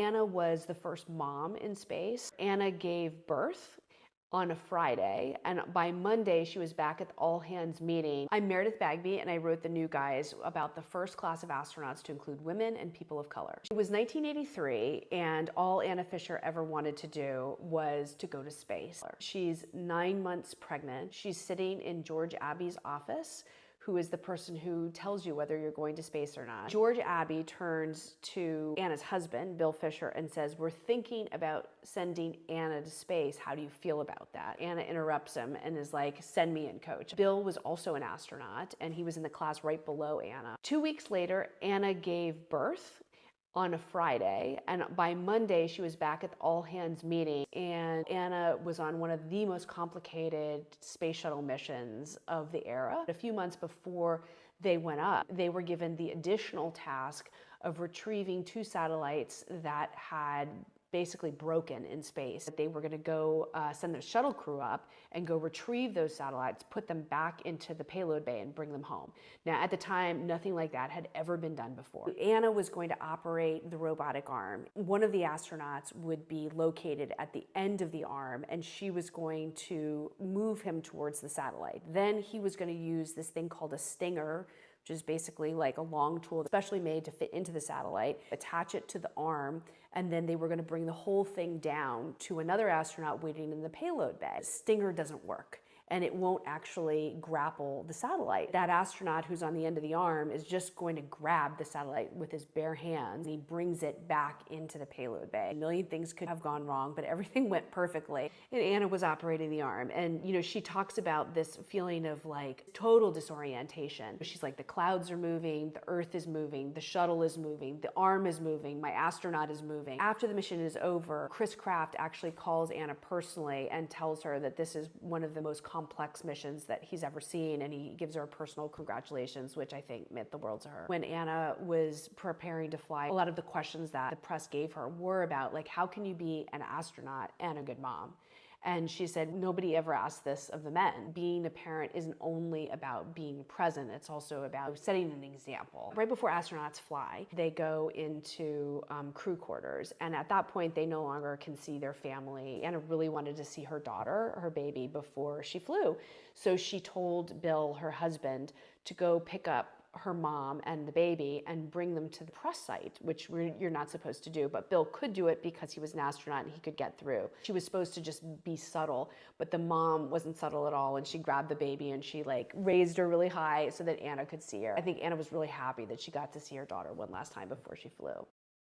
Anna was the first mom in space. Anna gave birth on a Friday, and by Monday she was back at the all hands meeting. I'm Meredith Bagby, and I wrote the New Guys about the first class of astronauts to include women and people of color. It was 1983, and all Anna Fisher ever wanted to do was to go to space. She's 9 months pregnant. She's sitting in George Abbey's office, who is the person who tells you whether you're going to space or not. George Abbey turns to Anna's husband, Bill Fisher, and says, "We're thinking about sending Anna to space. How do you feel about that?" Anna interrupts him and is like, "Send me in, coach." Bill was also an astronaut, and he was in the class right below Anna. 2 weeks later, Anna gave birth on a Friday, and by Monday she was back at the all hands meeting, and Anna was on one of the most complicated space shuttle missions of the era. A few months before they went up, they were given the additional task of retrieving 2 satellites that had basically broken in space. They were going to go send the shuttle crew up and go retrieve those satellites, put them back into the payload bay, and bring them home. Now, at the time, nothing like that had ever been done before. Anna was going to operate the robotic arm. One of the astronauts would be located at the end of the arm, and she was going to move him towards the satellite. Then he was going to use this thing called a stinger, which is basically like a long tool specially made to fit into the satellite, attach it to the arm, and then they were going to bring the whole thing down to another astronaut waiting in the payload bay. Stinger doesn't work, and it won't actually grapple the satellite. That astronaut who's on the end of the arm is just going to grab the satellite with his bare hands. He brings it back into the payload bay. A million things could have gone wrong, but everything went perfectly. And Anna was operating the arm. And, you know, she talks about this feeling of like total disorientation. She's like, the clouds are moving, the Earth is moving, the shuttle is moving, the arm is moving, my astronaut is moving. After the mission is over, Chris Kraft actually calls Anna personally and tells her that this is one of the most complex missions that he's ever seen, and he gives her a personal congratulations, which I think meant the world to her. When Anna was preparing to fly, a lot of the questions that the press gave her were about, like, how can you be an astronaut and a good mom? And she said, nobody ever asked this of the men. Being a parent isn't only about being present, it's also about setting an example. Right before astronauts fly, they go into crew quarters, and at that point, they no longer can see their family. Anna really wanted to see her daughter, her baby, before she flew. So she told Bill, her husband, to go pick up her mom and the baby and bring them to the press site, which you're not supposed to do, but Bill could do it because he was an astronaut and he could get through. She was supposed to just be subtle, but the mom wasn't subtle at all, and she grabbed the baby and she like raised her really high so that Anna could see her. I think Anna was really happy that she got to see her daughter one last time before she flew.